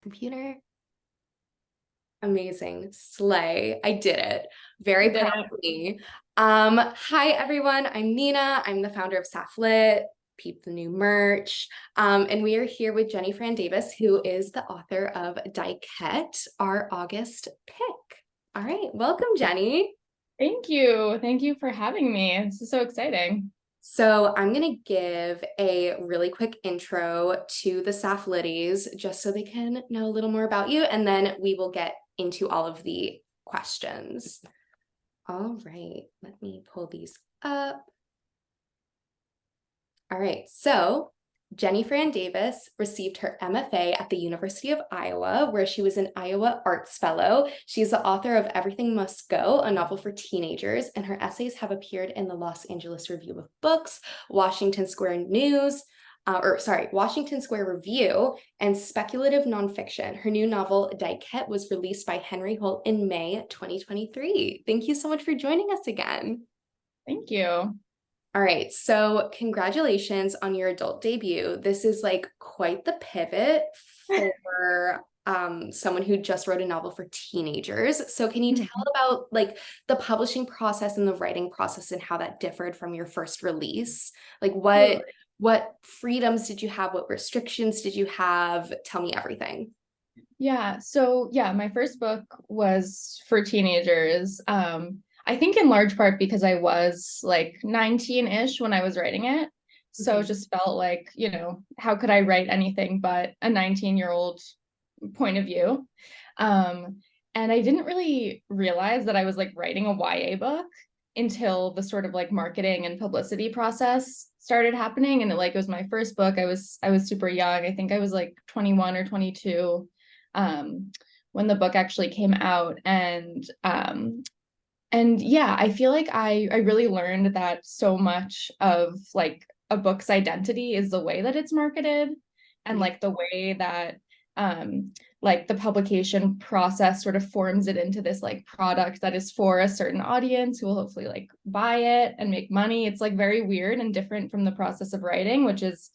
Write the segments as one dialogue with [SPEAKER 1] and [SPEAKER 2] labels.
[SPEAKER 1] Computer. Amazing. Slay. I did it. Very
[SPEAKER 2] You did
[SPEAKER 1] proud
[SPEAKER 2] it.
[SPEAKER 1] of me. Hi everyone. I'm Nina. I'm the founder of Sapph-Lit. Peep the new merch. And we are here with Jenny Fran Davis, who is the author of Daiket, our August pick. All right. Welcome, Jenny.
[SPEAKER 2] Thank you. Thank you for having me. This is so exciting.
[SPEAKER 1] So I'm going to give a really quick intro to the Sapph-Lities just so they can know a little more about you, and then we will get into all of the questions. All right, let me pull these up. All right, so Jenny Fran Davis received her MFA at the University of Iowa, where she was an Iowa Arts Fellow. She's the author of Everything Must Go, a novel for teenagers, and her essays have appeared in the Los Angeles Review of Books, Washington Square Washington Square Review, and speculative nonfiction. Her new novel, Daiket, was released by Henry Holt in May 2023. Thank you so much for joining us again.
[SPEAKER 2] Thank you.
[SPEAKER 1] All right, so congratulations on your adult debut. This is like quite the pivot for someone who just wrote a novel for teenagers. So can you tell about like the publishing process and the writing process and how that differed from your first release? Like what freedoms did you have? What restrictions did you have? Tell me everything.
[SPEAKER 2] Yeah. So yeah, my first book was for teenagers. I think in large part because I was like 19-ish when I was writing it. So it just felt like, how could I write anything but a 19-year-old point of view? And I didn't really realize that I was like writing a YA book until the sort of like marketing and publicity process started happening. And it was my first book. I was super young. I think I was like 21 or 22 when the book actually came out. And yeah, I feel like I really learned that so much of like a book's identity is the way that it's marketed and like the way that like the publication process sort of forms it into this like product that is for a certain audience who will hopefully like buy it and make money. It's like very weird and different from the process of writing, which is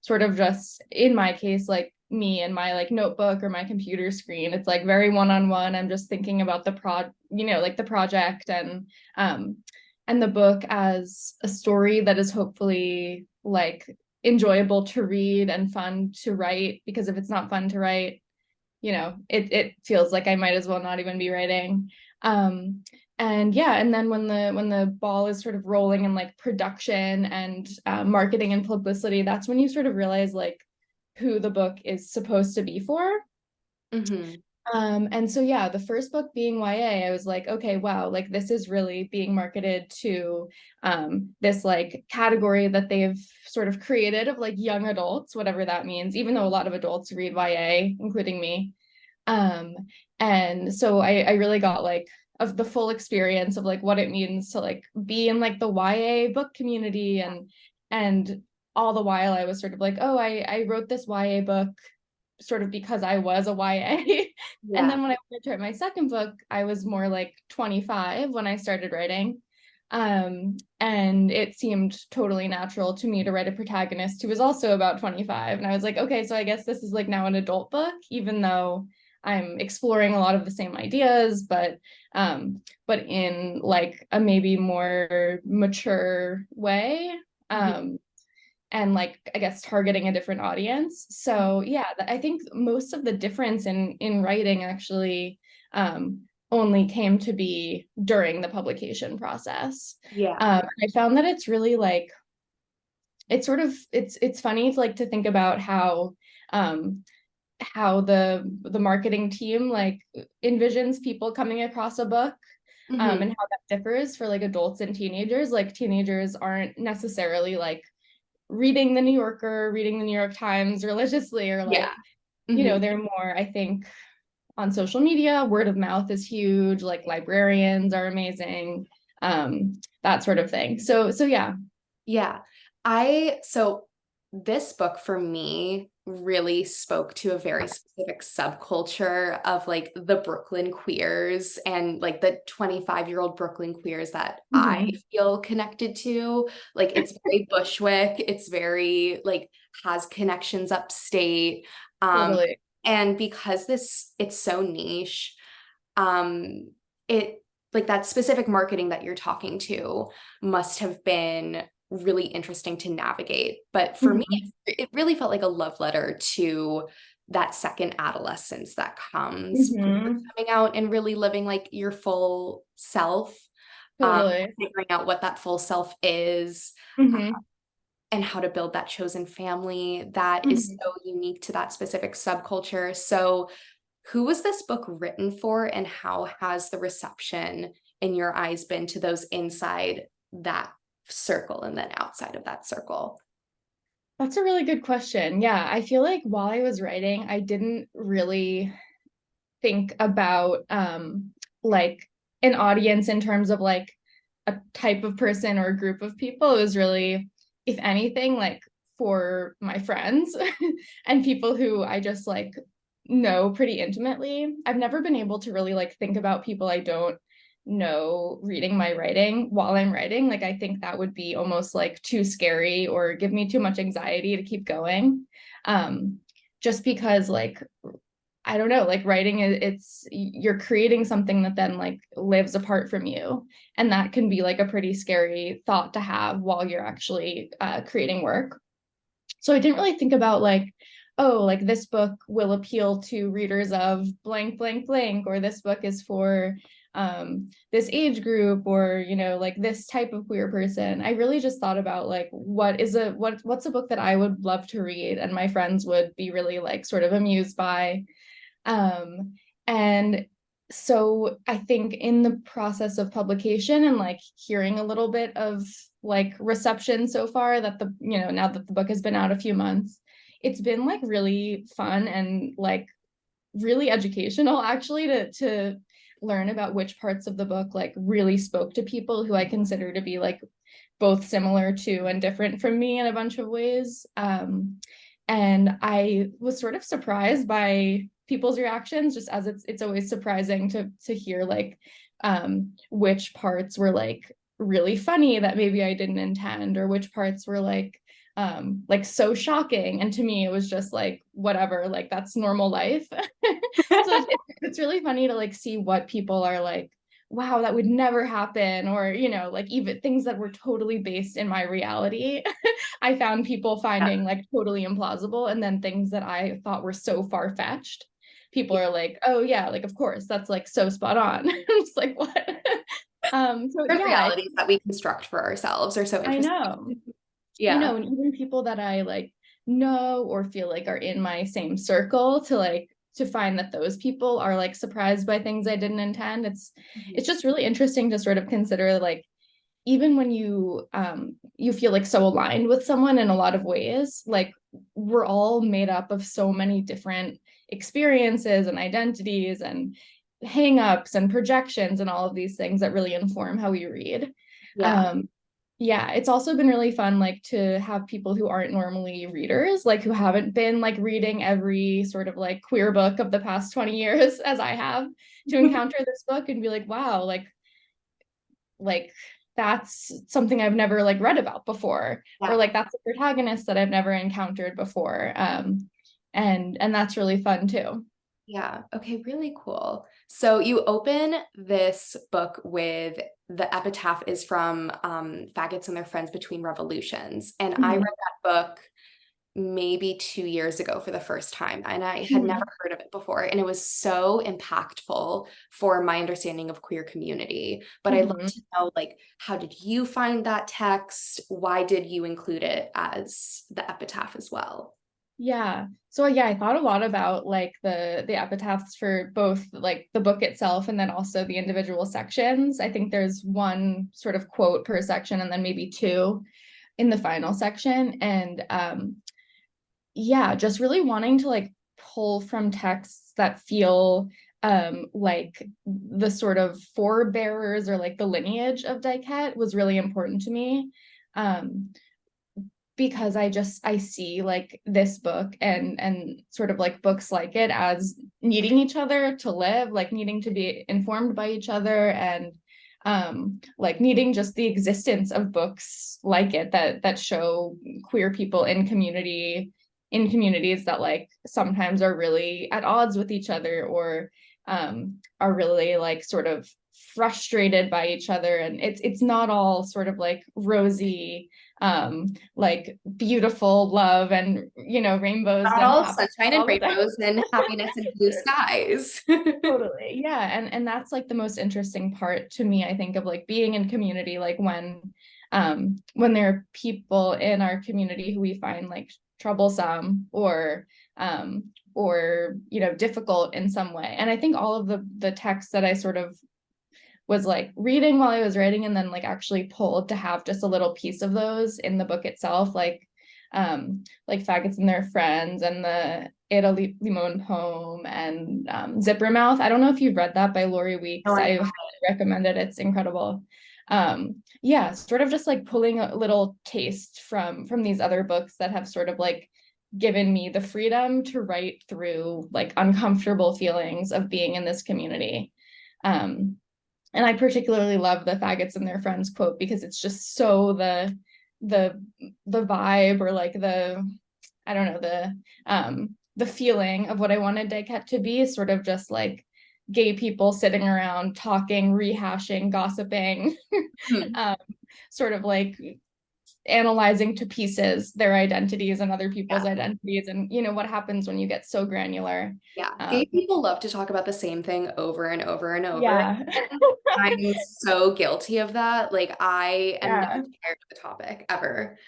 [SPEAKER 2] sort of just in my case like me and my like notebook or my computer screen. It's like very one-on-one. I'm just thinking about the the project and the book as a story that is hopefully like enjoyable to read and fun to write, because if it's not fun to write, it feels like I might as well not even be writing. And yeah, and then when the ball is sort of rolling in like production and marketing and publicity, that's when you sort of realize like who the book is supposed to be for. And so yeah, the first book being YA, I was like, okay, wow, like this is really being marketed to this like category that they've sort of created of like young adults, whatever that means, even though a lot of adults read YA, including me. And so I really got like of the full experience of like what it means to like be in like the YA book community, and all the while I was sort of like, oh, I wrote this YA book sort of because I was a YA. And then when I wanted to write my second book, I was more like 25 when I started writing. And it seemed totally natural to me to write a protagonist who was also about 25. And I was like, okay, so I guess this is like now an adult book, even though I'm exploring a lot of the same ideas, but in like a maybe more mature way. And like I guess targeting a different audience. So yeah, I think most of the difference in writing actually only came to be during the publication process. I found that it's really like it's sort of it's funny to like to think about how the marketing team like envisions people coming across a book. And how that differs for like adults and teenagers. Like teenagers aren't necessarily like reading the New Yorker, reading the New York Times religiously, or like, they're more, I think, on social media. Word of mouth is huge. Like librarians are amazing, that sort of thing. So yeah.
[SPEAKER 1] Yeah. So this book for me really spoke to a very specific subculture of like the Brooklyn queers and like the 25-year-old Brooklyn queers that I feel connected to. Like it's very Bushwick. It's very like has connections upstate.
[SPEAKER 2] Totally.
[SPEAKER 1] And because it's so niche, it like that specific marketing that you're talking to must have been really interesting to navigate. But for me,
[SPEAKER 2] Mhm.
[SPEAKER 1] it really felt like a love letter to that second adolescence that comes when you're
[SPEAKER 2] Mhm.
[SPEAKER 1] coming out and really living like your full self,
[SPEAKER 2] Totally.
[SPEAKER 1] figuring out what that full self is,
[SPEAKER 2] Mhm.
[SPEAKER 1] and how to build that chosen family that is
[SPEAKER 2] Mhm.
[SPEAKER 1] so unique to that specific subculture. So, who was this book written for, and how has the reception in your eyes been to those inside that circle and then outside of that circle?
[SPEAKER 2] That's a really good question. Yeah, I feel like while I was writing, I didn't really think about like an audience in terms of like a type of person or a group of people. It was really, if anything, like for my friends and people who I just like know pretty intimately. I've never been able to really like think about people I don't know reading my writing while I'm writing. Like I think that would be almost like too scary or give me too much anxiety to keep going. Um, just because like I don't know, like writing it's you're creating something that then like lives apart from you. And that can be like a pretty scary thought to have while you're actually creating work. So I didn't really think about like, oh, like this book will appeal to readers of blank, blank, blank, or this book is for this age group, or like this type of queer person. I really just thought about like what's a book that I would love to read and my friends would be really like sort of amused by. And so I think in the process of publication and like hearing a little bit of like reception so far that now that the book has been out a few months, it's been like really fun and like really educational actually to learn about which parts of the book like really spoke to people who I consider to be like both similar to and different from me in a bunch of ways. And I was sort of surprised by people's reactions, just as it's always surprising to hear like which parts were like really funny that maybe I didn't intend, or which parts were like so shocking. And to me, it was just like whatever, like that's normal life. So it's really funny to like see what people are like, wow, that would never happen, or like even things that were totally based in my reality. I found people finding like totally implausible, and then things that I thought were so far-fetched, people are like, oh yeah, like of course that's like so spot on. I'm just like, what? So
[SPEAKER 1] The
[SPEAKER 2] yeah,
[SPEAKER 1] realities that we construct for ourselves are so
[SPEAKER 2] I
[SPEAKER 1] interesting.
[SPEAKER 2] know.
[SPEAKER 1] Yeah.
[SPEAKER 2] And even people that I like know or feel like are in my same circle, to find that those people are like surprised by things I didn't intend. It's just really interesting to sort of consider like even when you feel like so aligned with someone in a lot of ways, like we're all made up of so many different experiences and identities and hang-ups and projections and all of these things that really inform how we read.
[SPEAKER 1] Yeah.
[SPEAKER 2] um yeah, it's also been really fun like to have people who aren't normally readers, like who haven't been like reading every sort of like queer book of the past 20 years as I have, to encounter this book and be like, wow, like that's something I've never like read about before, or
[SPEAKER 1] Yeah.
[SPEAKER 2] like that's a protagonist that I've never encountered before. And that's really fun too.
[SPEAKER 1] Yeah. Okay, really cool. So you open this book with the epitaph is from Faggots and Their Friends Between Revolutions. And I read
[SPEAKER 2] Mhm.
[SPEAKER 1] that book maybe 2 years ago for the first time, and I had never
[SPEAKER 2] Mhm.
[SPEAKER 1] heard of it before. And it was so impactful for my understanding of queer community. But I'd love
[SPEAKER 2] Mhm.
[SPEAKER 1] to know, like, how did you find that text? Why did you include it as the epitaph as well?
[SPEAKER 2] Yeah. So yeah, I thought a lot about like the epitaphs for both like the book itself and then also the individual sections. I think there's one sort of quote per section and then maybe two in the final section. And yeah, just really wanting to like pull from texts that feel like the sort of forebearers or like the lineage of Daiket was really important to me. Um, because I see like this book and sort of like books like it as needing each other to live, like needing to be informed by each other, and like needing just the existence of books like it that show queer people in community in communities that like sometimes are really at odds with each other, or are really like sort of frustrated by each other, and it's not all sort of like rosy, like beautiful love and, you know, rainbows
[SPEAKER 1] Not
[SPEAKER 2] and
[SPEAKER 1] all
[SPEAKER 2] happiness
[SPEAKER 1] sunshine and
[SPEAKER 2] all the time.
[SPEAKER 1] rainbows and happiness and blue skies.
[SPEAKER 2] Totally. Yeah. And that's like the most interesting part to me, I think, of like being in community, like when there are people in our community who we find like troublesome, or you know, difficult in some way. And I think all of the texts that I sort of was like reading while I was writing, and then like actually pulled to have just a little piece of those in the book itself, like Faggots and Their Friends, and the Era Limon Home, and Zipper Mouth. I don't know if you've read that by Lori Weeks.
[SPEAKER 1] Oh, I
[SPEAKER 2] I recommend it. It's incredible. Yeah, sort of just like pulling a little taste from these other books that have sort of like given me the freedom to write through like uncomfortable feelings of being in this community. And I particularly love the Faggots and Their Friends quote, because it's just so the vibe, or like I don't know, the feeling of what I wanted Daiket to be, sort of just like gay people sitting around talking, rehashing, gossiping,
[SPEAKER 1] Hmm.
[SPEAKER 2] sort of like analyzing to pieces their identities and other
[SPEAKER 1] Yeah.
[SPEAKER 2] people's identities, and you know what happens when you get so granular.
[SPEAKER 1] Yeah.
[SPEAKER 2] um,
[SPEAKER 1] Gay people love to talk about the same thing over and over and over.
[SPEAKER 2] yeah.
[SPEAKER 1] I'm so guilty of that. Like, I am never
[SPEAKER 2] Yeah.
[SPEAKER 1] tired of the topic ever.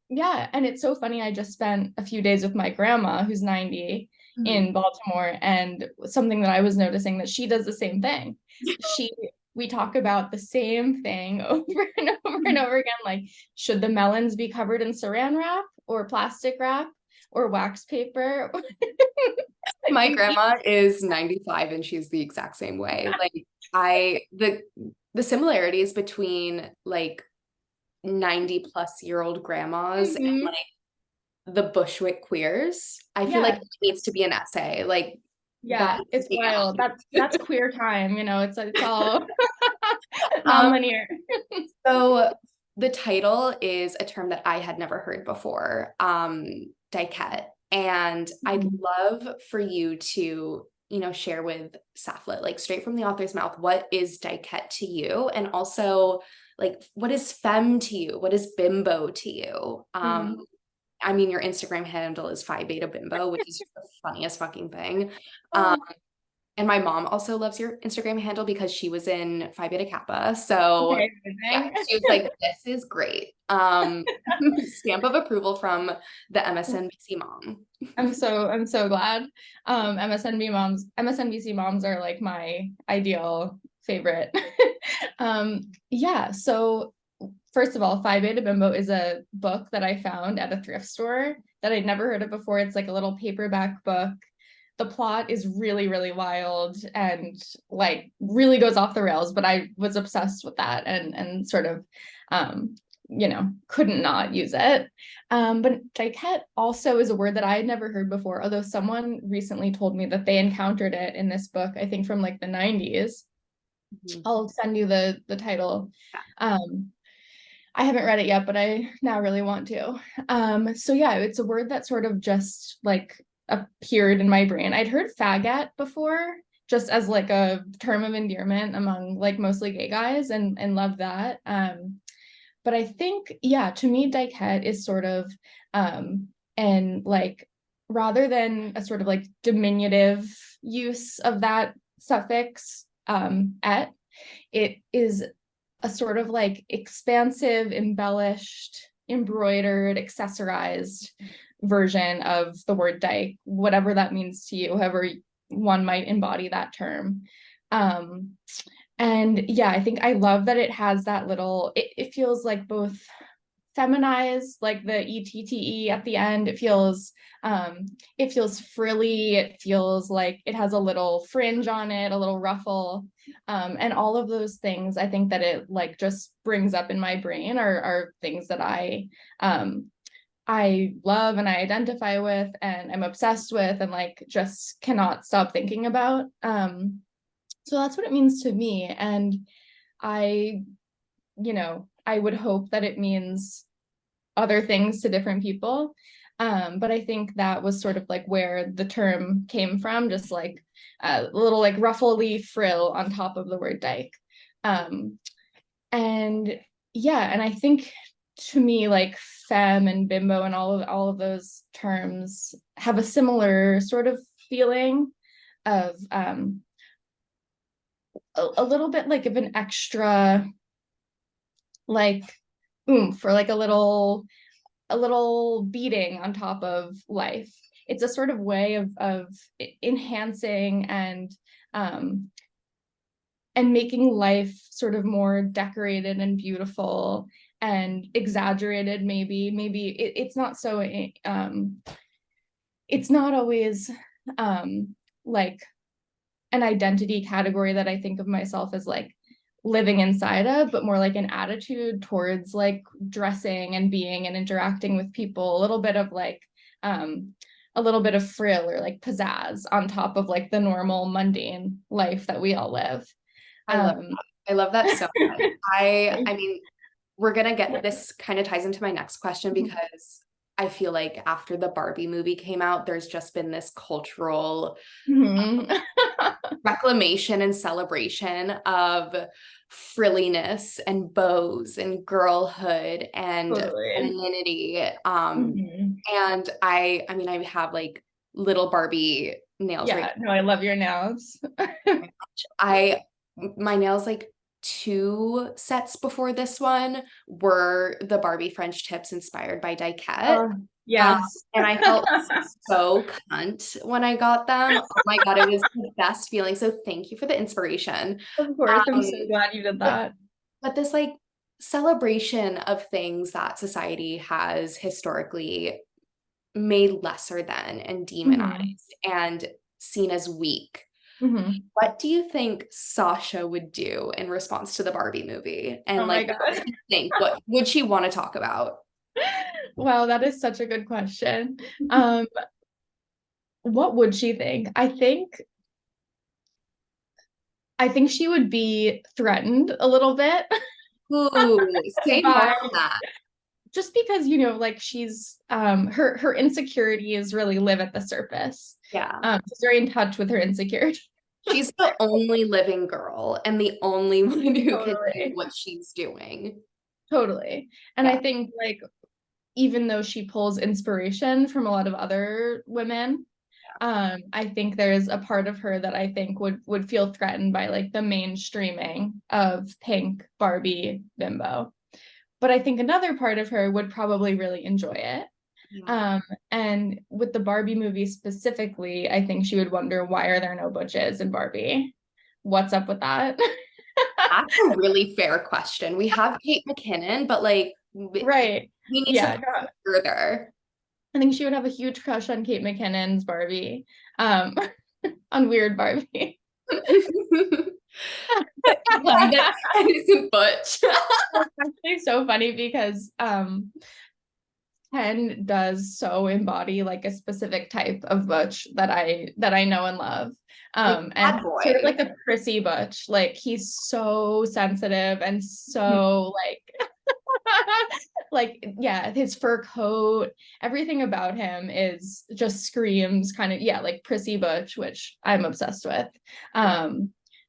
[SPEAKER 2] Yeah, and it's so funny. I just spent a few days with my grandma, who's 90,
[SPEAKER 1] Mhm.
[SPEAKER 2] in Baltimore, and something that I was noticing, that she does the same thing. We talk about the same thing over and over and over again, like, should the melons be covered in saran wrap or plastic wrap or wax paper? Like
[SPEAKER 1] My
[SPEAKER 2] we
[SPEAKER 1] grandma is 95 and she's the exact same way. Like, the similarities between like 90-plus-year-old grandmas and
[SPEAKER 2] Mhm.
[SPEAKER 1] like the Bushwick queers, I feel like
[SPEAKER 2] Yeah,
[SPEAKER 1] it needs to be an essay. Like, that
[SPEAKER 2] yeah,
[SPEAKER 1] is
[SPEAKER 2] it's wild. That's queer time, you know, it's all
[SPEAKER 1] um,
[SPEAKER 2] non-linear.
[SPEAKER 1] so the title is a term that I had never heard before, Daiket. And I'd
[SPEAKER 2] Mhm.
[SPEAKER 1] love for you to, share with Sapph-Lit, like straight from the author's mouth, what is Daiket to you? And also, like, what is femme to you? What is bimbo to you?
[SPEAKER 2] Mhm.
[SPEAKER 1] I mean, your Instagram handle is Phi Beta Bimbo, which is just the funniest fucking thing. Um,
[SPEAKER 2] Oh,
[SPEAKER 1] and my mom also loves your Instagram handle because she was in Phi Beta Kappa. So
[SPEAKER 2] okay,
[SPEAKER 1] yeah,
[SPEAKER 2] amazing.
[SPEAKER 1] she was like, this is great. Stamp of approval from the MSNBC mom.
[SPEAKER 2] I'm so glad. MSNBC moms are like my ideal favorite. Yeah, so first of all, Phi Beta Bimbo is a book that I found at a thrift store that I'd never heard of before. It's like a little paperback book. The plot is really, really wild and like really goes off the rails, but I was obsessed with that, and sort of you know, couldn't not use it. But Daiket also is a word that I had never heard before, although someone recently told me that they encountered it in this book, I think from like the 90s.
[SPEAKER 1] Mhm.
[SPEAKER 2] I'll send you the title.
[SPEAKER 1] Yeah.
[SPEAKER 2] Um, I haven't read it yet, but I now really want to. So yeah, it's a word that sort of just like appeared in my brain. I'd heard faggot before, just as like a term of endearment among like mostly gay guys, and loved that. But I think, yeah, to me, Daiket is sort of, and like, rather than a sort of like diminutive use of that suffix, et, it is a sort of like expansive, embellished, embroidered, accessorized version of the word dyke, whatever that means to you, however one might embody that term. Um, and yeah, I think I love that it has that little, it feels like both feminized, like the ETTE at the end. It feels frilly. It feels like it has a little fringe on it, a little ruffle. And all of those things, I think that it like just brings up in my brain are things that I love and I identify with and I'm obsessed with and like just cannot stop thinking about. So that's what it means to me. And I, I would hope that it means other things to different people. But I think that was sort of like where the term came from, just like a little like ruffly frill on top of the word dyke. Um, and yeah, and I think to me, like femme and bimbo and all of those terms have a similar sort of feeling of a little bit like of an extra like oomph, or like a little beating on top of life. It's a sort of way of enhancing um and making life sort of more decorated and beautiful and exaggerated. Maybe it's not so it's not always like an identity category that I think of myself as like living inside of, but more like an attitude towards like dressing and being and interacting with people. A little bit of frill or like pizzazz on top of like the normal mundane life that we all live.
[SPEAKER 1] I love
[SPEAKER 2] Um,
[SPEAKER 1] that. I love that so much. I mean, we're gonna get this kind of ties into my next question, because I feel like after the Barbie movie came out, there's just been this cultural
[SPEAKER 2] mhm.
[SPEAKER 1] reclamation and celebration of frilliness and bows and girlhood and
[SPEAKER 2] Totally.
[SPEAKER 1] femininity.
[SPEAKER 2] Mhm.
[SPEAKER 1] And I mean, I have like little Barbie nails right
[SPEAKER 2] Yeah, no, I love your nails.
[SPEAKER 1] now. My nails, like 2 sets before this one, were the Barbie French tips inspired by Daiket.
[SPEAKER 2] Oh, yes.
[SPEAKER 1] And I felt so cunt when I got them. Oh my God, it was the best feeling. So thank you for the inspiration.
[SPEAKER 2] Of course, I'm so
[SPEAKER 1] Um,
[SPEAKER 2] glad you did
[SPEAKER 1] but,
[SPEAKER 2] that.
[SPEAKER 1] but this like celebration of things that society has historically made lesser than and
[SPEAKER 2] Mhm.
[SPEAKER 1] demonized and seen as weak.
[SPEAKER 2] Mhm.
[SPEAKER 1] What do you think Sasha would do in response to the Barbie movie? And
[SPEAKER 2] Oh my
[SPEAKER 1] like, what
[SPEAKER 2] God.
[SPEAKER 1] do you think? What would she want to talk about?
[SPEAKER 2] Wow, that is such a good question. What would she think? I think she would be threatened a little bit
[SPEAKER 1] Ooh, say more
[SPEAKER 2] by,
[SPEAKER 1] on that.
[SPEAKER 2] just because, like she's her insecurities really live at the surface.
[SPEAKER 1] Yeah.
[SPEAKER 2] She's very in touch with her insecurity.
[SPEAKER 1] She's the only living girl and the only one who can do
[SPEAKER 2] Totally.
[SPEAKER 1] what she's doing.
[SPEAKER 2] Totally. And I
[SPEAKER 1] Yeah.
[SPEAKER 2] think like even though she pulls inspiration from a lot of other women, I think there's a part of her that I think would feel threatened by like the mainstreaming of pink Barbie bimbo. But I think another part of her would probably really enjoy it.
[SPEAKER 1] Yeah.
[SPEAKER 2] Um, and with the Barbie movie specifically, I think she would wonder, why are there no butches in Barbie? What's up with that?
[SPEAKER 1] That's a really fair question. We have Kate McKinnon, but like
[SPEAKER 2] Right.
[SPEAKER 1] we need to
[SPEAKER 2] Yeah,
[SPEAKER 1] push
[SPEAKER 2] no,
[SPEAKER 1] it further.
[SPEAKER 2] I think she would have a huge crush on Kate McKinnon's Barbie, um, on Weird Barbie.
[SPEAKER 1] One that isn't butch.
[SPEAKER 2] It's actually so funny because Ken does so embody like a specific type of butch that I know and love.
[SPEAKER 1] Like
[SPEAKER 2] And
[SPEAKER 1] bad
[SPEAKER 2] sort of
[SPEAKER 1] boy.
[SPEAKER 2] like the prissy butch. Like he's so sensitive and so like yeah, his fur coat, everything about him is just screams kind of, yeah, like prissy butch, which I'm obsessed with.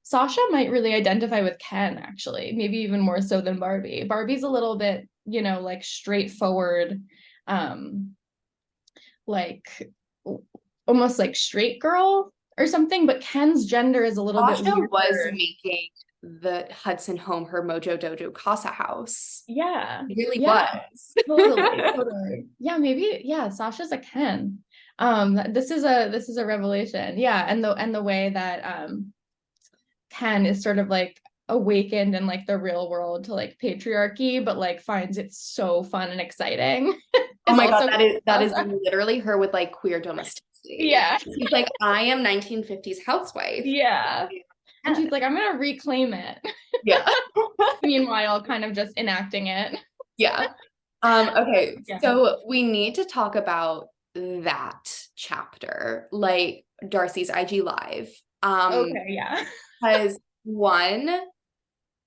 [SPEAKER 2] Sasha might really identify with Ken, actually, maybe even more so than Barbie. Barbie's a little bit, like straightforward, um, like almost like straight girl or something, but Ken's gender is a little bit
[SPEAKER 1] Sasha was
[SPEAKER 2] weirder.
[SPEAKER 1] making the Hudson home her Mojo Dojo Casa house.
[SPEAKER 2] Yeah,
[SPEAKER 1] It really
[SPEAKER 2] yeah,
[SPEAKER 1] was.
[SPEAKER 2] totally, totally. Yeah, maybe, yeah, Sasha's a Ken. This is a revelation. Yeah, and the way that Ken is sort of like awakened in like the real world to like patriarchy, but like finds it so fun and exciting.
[SPEAKER 1] Oh
[SPEAKER 2] Is
[SPEAKER 1] my God,
[SPEAKER 2] also
[SPEAKER 1] that is
[SPEAKER 2] Sasha.
[SPEAKER 1] literally her with like queer domesticity.
[SPEAKER 2] Yeah,
[SPEAKER 1] She's like, I am 1950s housewife.
[SPEAKER 2] yeah. And
[SPEAKER 1] Yeah.
[SPEAKER 2] she's like, I'm gonna reclaim it.
[SPEAKER 1] Yeah.
[SPEAKER 2] Meanwhile, kind of just enacting it.
[SPEAKER 1] Yeah. Okay,
[SPEAKER 2] Yeah.
[SPEAKER 1] so we need to talk about that chapter, like Darcy's IG Live.
[SPEAKER 2] Okay, yeah.
[SPEAKER 1] Because one,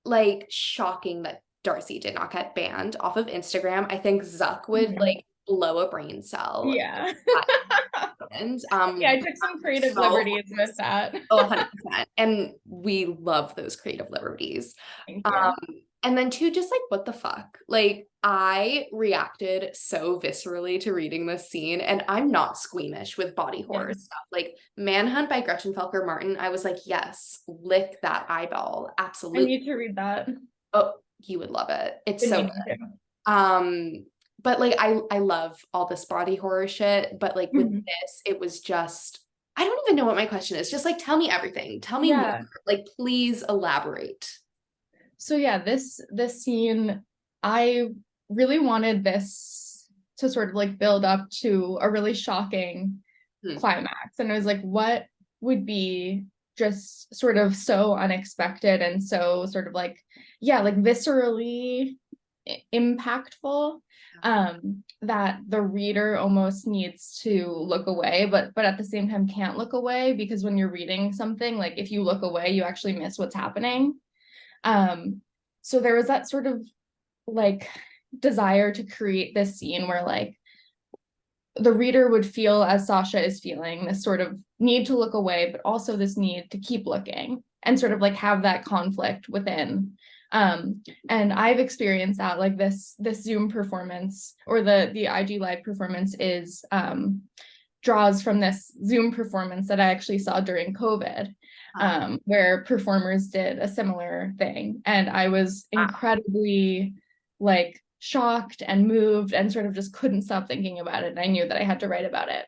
[SPEAKER 1] like shocking that Darcy did not get banned off of Instagram. I think Zuck would
[SPEAKER 2] Mhm.
[SPEAKER 1] like blow a brain cell.
[SPEAKER 2] Yeah.
[SPEAKER 1] That happened.
[SPEAKER 2] Yeah, I took some creative
[SPEAKER 1] So
[SPEAKER 2] liberties with that.
[SPEAKER 1] Oh, 100%. And we love those creative liberties.
[SPEAKER 2] Thank
[SPEAKER 1] Um,
[SPEAKER 2] you.
[SPEAKER 1] and then too, just like, what the fuck? Like, I reacted so viscerally to reading this scene, and I'm not squeamish with body
[SPEAKER 2] Yeah.
[SPEAKER 1] horror stuff. Like, Manhunt by Gretchen Felker Martin, I was like, yes, lick that eyeball.
[SPEAKER 2] I
[SPEAKER 1] Absolutely.
[SPEAKER 2] need to read that.
[SPEAKER 1] Oh, you would love it. It's
[SPEAKER 2] Been
[SPEAKER 1] so
[SPEAKER 2] meaning
[SPEAKER 1] good.
[SPEAKER 2] to.
[SPEAKER 1] But like I love all this body horror shit, but like with
[SPEAKER 2] Mhm.
[SPEAKER 1] this, it was just I don't even know what my question is. Just like tell me everything. Tell me more.
[SPEAKER 2] Yeah.
[SPEAKER 1] Like please elaborate.
[SPEAKER 2] So yeah, this scene, I really wanted this to sort of like build up to a really shocking
[SPEAKER 1] Hmm.
[SPEAKER 2] climax. And it was like, what would be just sort of so unexpected and so sort of like, yeah, like viscerally impactful, that the reader almost needs to look away, but at the same time can't look away, because when you're reading something, like if you look away, you actually miss what's happening. So there was that sort of like desire to create this scene where like the reader would feel as Sasha is feeling, this sort of need to look away, but also this need to keep looking and sort of like have that conflict within. And I've experienced that, like this Zoom performance, or the IG live performance is draws from this Zoom performance that I actually saw during COVID, where performers did a similar thing. And I was incredibly like shocked and moved and sort of just couldn't stop thinking about it. And I knew that I had to write about it,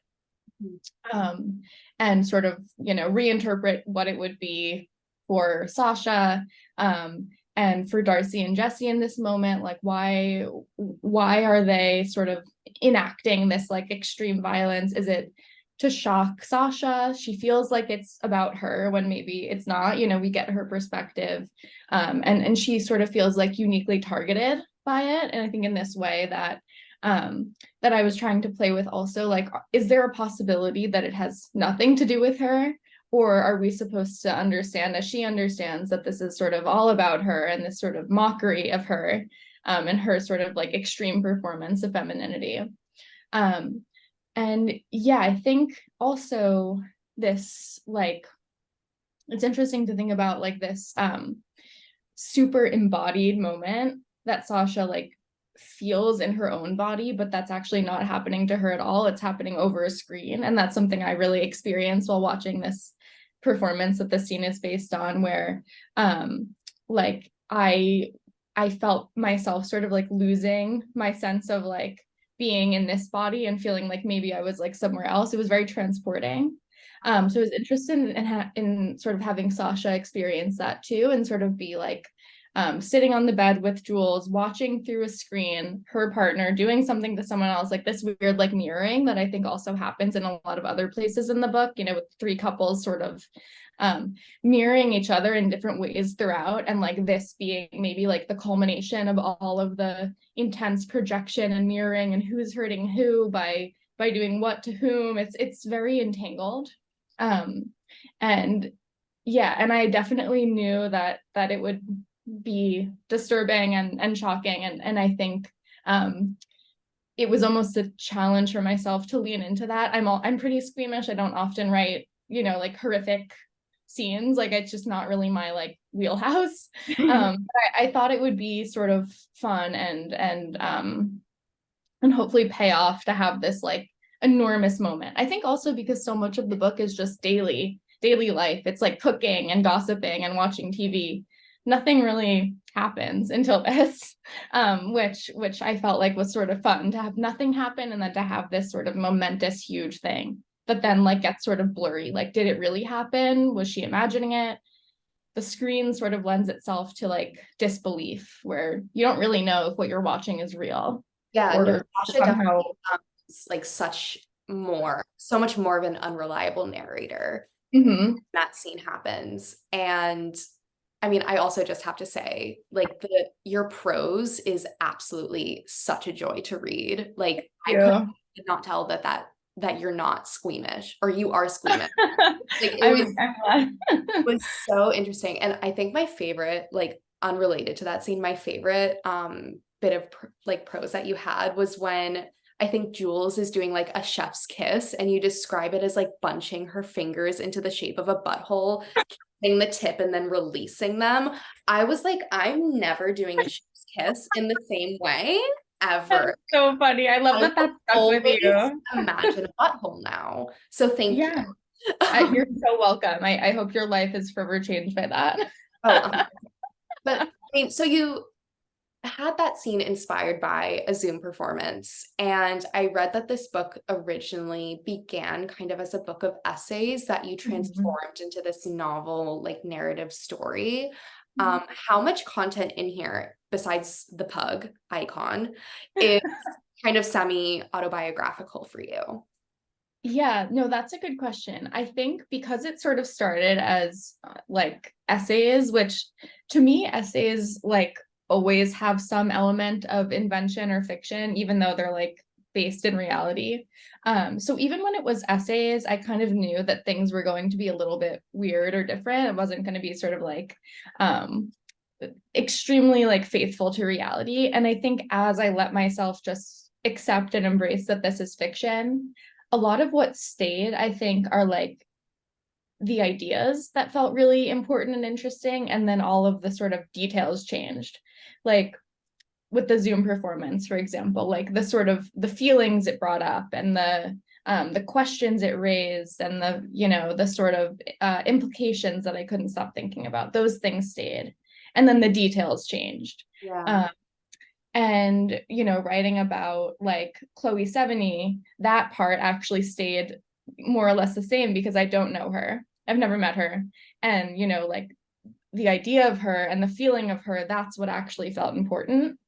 [SPEAKER 2] and sort of, reinterpret what it would be for Sasha, and for Darcy and Jesse in this moment. Like, why are they sort of enacting this like extreme violence? Is it to shock Sasha? She feels like it's about her when maybe it's not. We get her perspective, and she sort of feels like uniquely targeted by it. And I think in this way that I was trying to play with also, like, is there a possibility that it has nothing to do with her? Or are we supposed to understand, as she understands, that this is sort of all about her and this sort of mockery of her, and her sort of like extreme performance of femininity? And yeah, I think also this, like, it's interesting to think about like this super embodied moment that Sasha like feels in her own body, but that's actually not happening to her at all. It's happening over a screen. And that's something I really experienced while watching this performance that the scene is based on, where like I felt myself sort of like losing my sense of like being in this body and feeling like maybe I was like somewhere else. It was very transporting. So I was interested in sort of having Sasha experience that too, and sort of be like sitting on the bed with Jules, watching through a screen, her partner doing something to someone else, like this weird like mirroring that I think also happens in a lot of other places in the book, with three couples sort of mirroring each other in different ways throughout, and like this being maybe like the culmination of all of the intense projection and mirroring and who's hurting who by doing what to whom. It's very entangled. And yeah, and I definitely knew that it would be disturbing and shocking, and I think it was almost a challenge for myself to lean into that. I'm pretty squeamish. I don't often write like horrific scenes. Like, it's just not really my like wheelhouse. But I thought it would be sort of fun and hopefully pay off to have this like enormous moment. I think also because so much of the book is just daily life. It's like cooking and gossiping and watching TV. Nothing really happens until this, which I felt like was sort of fun, to have nothing happen and then to have this sort of momentous, huge thing that then like gets sort of blurry. Like, did it really happen? Was she imagining it? The screen sort of lends itself to like disbelief, where you don't really know if what you're watching is real.
[SPEAKER 1] Yeah, no,
[SPEAKER 2] Or
[SPEAKER 1] Sasha
[SPEAKER 2] somehow
[SPEAKER 1] definitely becomes like so much more of an unreliable narrator. That scene happens. And I mean, I also just have to say, like, your prose is absolutely such a joy to read. Like, I could not tell that you're not squeamish, or you are squeamish. Like,
[SPEAKER 2] I'm glad.
[SPEAKER 1] was so interesting. And I think my favorite, like, unrelated to that scene, my favorite bit of like prose that you had was when I think Jules is doing like a chef's kiss, and you describe it as like bunching her fingers into the shape of a butthole, kissing the tip and then releasing them. I was like, I'm never doing a chef's kiss in the same way
[SPEAKER 2] That's
[SPEAKER 1] ever.
[SPEAKER 2] so funny. I love
[SPEAKER 1] I
[SPEAKER 2] that
[SPEAKER 1] will
[SPEAKER 2] that stuck with
[SPEAKER 1] always
[SPEAKER 2] you.
[SPEAKER 1] imagine a butthole now. So thank you.
[SPEAKER 2] Yeah. You're so welcome. I hope your life is forever changed by that.
[SPEAKER 1] Oh, but I mean, so you had that scene inspired by a Zoom performance. And I read that this book originally began kind of as a book of essays that you
[SPEAKER 2] Mhm.
[SPEAKER 1] transformed into this novel, like narrative story. How much content in here, besides the pug icon, is kind of semi-autobiographical for you?
[SPEAKER 2] Yeah, no, that's a good question. I think because it sort of started as like essays, which to me, essays like always have some element of invention or fiction, even though they're like based in reality. So even when it was essays, I kind of knew that things were going to be a little bit weird or different. It wasn't going to be sort of like um, extremely like faithful to reality. And I think as I let myself just accept and embrace that this is fiction, a lot of what stayed, I think, are like the ideas that felt really important and interesting. And then all of the sort of details changed. Like with the Zoom performance, for example, like the sort of the feelings it brought up and the questions it raised and the, you know, the sort of implications that I couldn't stop thinking about, those things stayed. And then the details changed.
[SPEAKER 1] Yeah.
[SPEAKER 2] Um, and you know, writing about like Chloe Sevigny, that part actually stayed more or less the same because I don't know her, I've never met her, and you know, like the idea of her and the feeling of her, that's what actually felt important.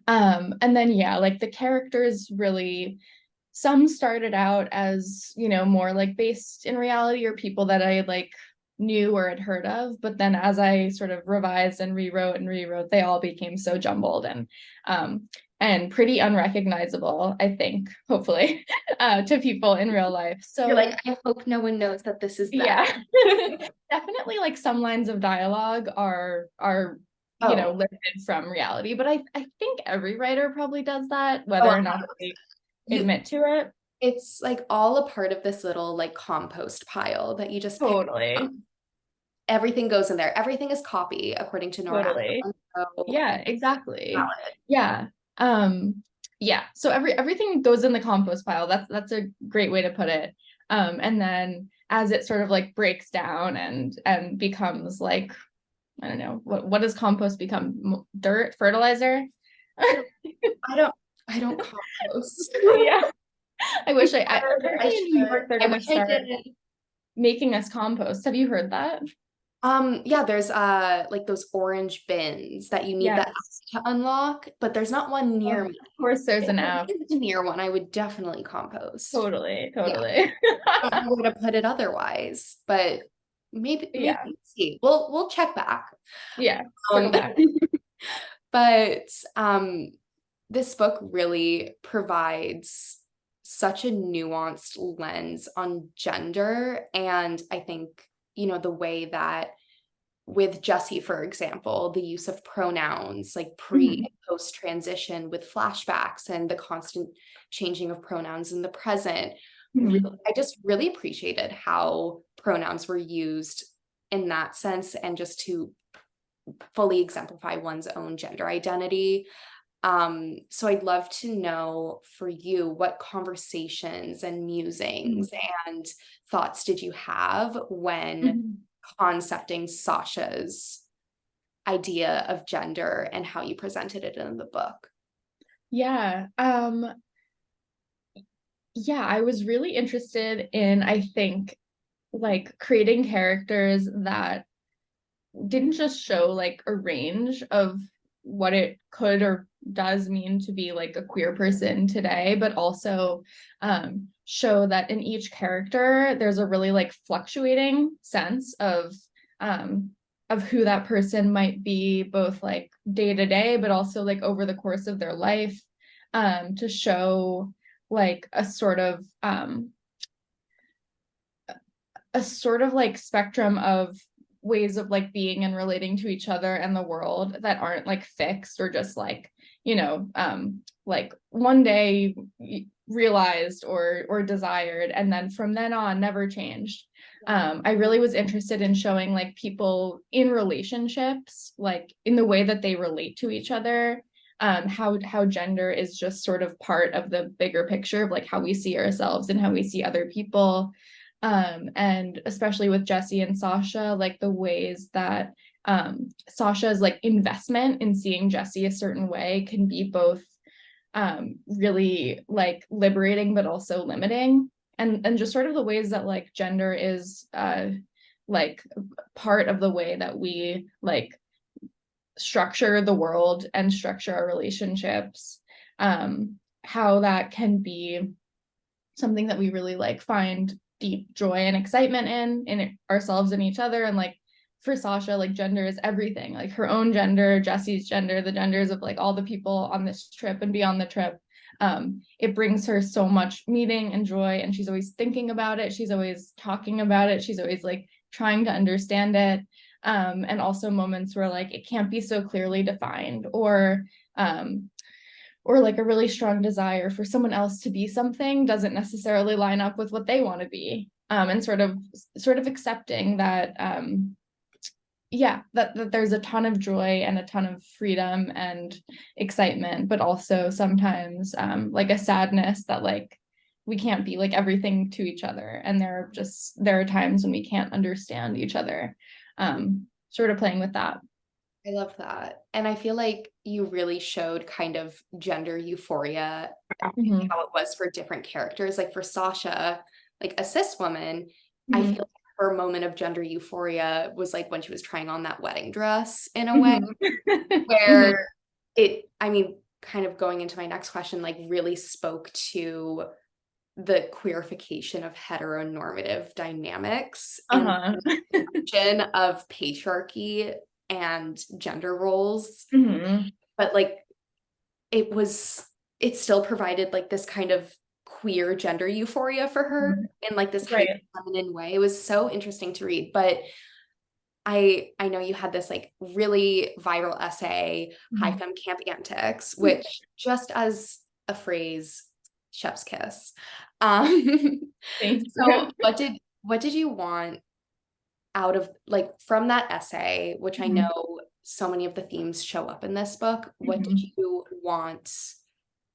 [SPEAKER 2] And then yeah, like the characters really, some started out as, you know, more like based in reality or people that I like knew or had heard of, but then as I sort of revised and rewrote, they all became so jumbled and pretty unrecognizable, I think, hopefully, to people in real life.
[SPEAKER 1] You're
[SPEAKER 2] So
[SPEAKER 1] like, I hope no one knows that this is them.
[SPEAKER 2] yeah, definitely like some lines of dialogue are you know,
[SPEAKER 1] Oh,
[SPEAKER 2] lifted from reality, but I think every writer probably does that,
[SPEAKER 1] oh,
[SPEAKER 2] whether or not they
[SPEAKER 1] you
[SPEAKER 2] admit to it.
[SPEAKER 1] it's like all a part of this little like compost pile that you just pick up.
[SPEAKER 2] Totally.
[SPEAKER 1] Everything goes in there. Everything is copy according to Nora
[SPEAKER 2] Totally.
[SPEAKER 1] Ephron. So
[SPEAKER 2] Yeah, exactly.
[SPEAKER 1] valid.
[SPEAKER 2] Yeah. Yeah. So everything goes in the compost pile. That's a great way to put it. And then as it sort of like breaks down and becomes like, I don't know, what does compost become? Dirt, fertilizer?
[SPEAKER 1] I don't I don't compost.
[SPEAKER 2] Yeah. I wish
[SPEAKER 1] I
[SPEAKER 2] apparently in New
[SPEAKER 1] should.
[SPEAKER 2] York they're
[SPEAKER 1] I
[SPEAKER 2] gonna
[SPEAKER 1] wish I
[SPEAKER 2] start
[SPEAKER 1] did.
[SPEAKER 2] making us compost. Have you heard that?
[SPEAKER 1] Yeah, there's like those orange bins that you need the app
[SPEAKER 2] Yes.
[SPEAKER 1] to unlock, but there's not one
[SPEAKER 2] Of
[SPEAKER 1] near me.
[SPEAKER 2] course there's
[SPEAKER 1] If
[SPEAKER 2] an
[SPEAKER 1] there
[SPEAKER 2] app.
[SPEAKER 1] is a near one, I would definitely compost.
[SPEAKER 2] Totally,
[SPEAKER 1] Yeah,
[SPEAKER 2] totally.
[SPEAKER 1] I don't know where to put it otherwise, but maybe
[SPEAKER 2] Yeah,
[SPEAKER 1] we'll see. We'll check back.
[SPEAKER 2] yeah. Circle
[SPEAKER 1] Um,
[SPEAKER 2] back.
[SPEAKER 1] but this book really provides such a nuanced lens on gender, and I think, you know, the way that with Jesse, for example, the use of pronouns like pre
[SPEAKER 2] Mhm.
[SPEAKER 1] and post transition with flashbacks and the constant changing of pronouns in the present.
[SPEAKER 2] Mhm.
[SPEAKER 1] I just really appreciated how pronouns were used in that sense and just to fully exemplify one's own gender identity. So I'd love to know for you what conversations and
[SPEAKER 2] Mhm.
[SPEAKER 1] musings and thoughts did you have when
[SPEAKER 2] Mhm.
[SPEAKER 1] concepting Sasha's idea of gender and how you presented it in the book?
[SPEAKER 2] Yeah. Yeah, I was really interested in, I think, like creating characters that didn't just show like a range of what it could or does mean to be like a queer person today, but also show that in each character there's a really like fluctuating sense um, of who that person might be, both like day to day, but also like over the course of their life, to show like a sort of like spectrum of ways of like being and relating to each other and the world that aren't like fixed or just like, you know, like one day realized or desired, and then from then on never changed. I really was interested in showing like people in relationships, like in the way that they relate to each other, how gender is just sort of part of the bigger picture of like how we see ourselves and how we see other people. And especially with Jessie and Sasha, like the ways that Sasha's like investment in seeing Jessie a certain way can be both really like liberating but also limiting, and just sort of the ways that like gender is like part of the way that we like structure the world and structure our relationships, how that can be something that we really like find deep joy and excitement in ourselves and each other. And like for Sasha, like gender is everything, like her own gender, Jessie's gender, the genders of like all the people on this trip and beyond the trip. It brings her so much meaning and joy, and she's always thinking about it, she's always talking about it, she's always like trying to understand it. And also moments where like it can't be so clearly defined, or like a really strong desire for someone else to be something doesn't necessarily line up with what they want to be. And sort of accepting that that there's a ton of joy and a ton of freedom and excitement, but also sometimes like a sadness that like we can't be like everything to each other, and there are times when we can't understand each other. Sort of playing with that.
[SPEAKER 1] I love that. And I feel like you really showed kind of gender euphoria,
[SPEAKER 2] Mhm.
[SPEAKER 1] how it was for different characters. Like for Sasha, like a cis woman, I
[SPEAKER 2] Mhm.
[SPEAKER 1] feel like her moment of gender euphoria was like when she was trying on that wedding dress in a way,
[SPEAKER 2] Mhm. Mhm.
[SPEAKER 1] where I mean, kind of going into my next question, like really spoke to the queerification of heteronormative dynamics and
[SPEAKER 2] Uh-huh.
[SPEAKER 1] function of patriarchy and gender roles.
[SPEAKER 2] Mhm.
[SPEAKER 1] But like it still provided like this kind of queer gender euphoria for her
[SPEAKER 2] Mhm.
[SPEAKER 1] in like this hyper
[SPEAKER 2] Right.
[SPEAKER 1] feminine way. It was so interesting to read. But I know you had this like really viral essay, High
[SPEAKER 2] Mhm.
[SPEAKER 1] Femme Camp Antics, which just as a phrase, chef's kiss. Um,
[SPEAKER 2] Thank
[SPEAKER 1] so
[SPEAKER 2] you.
[SPEAKER 1] what did you want out of like from that essay, which I
[SPEAKER 2] Mhm.
[SPEAKER 1] know so many of the themes show up in this book, what did
[SPEAKER 2] Mhm.
[SPEAKER 1] you want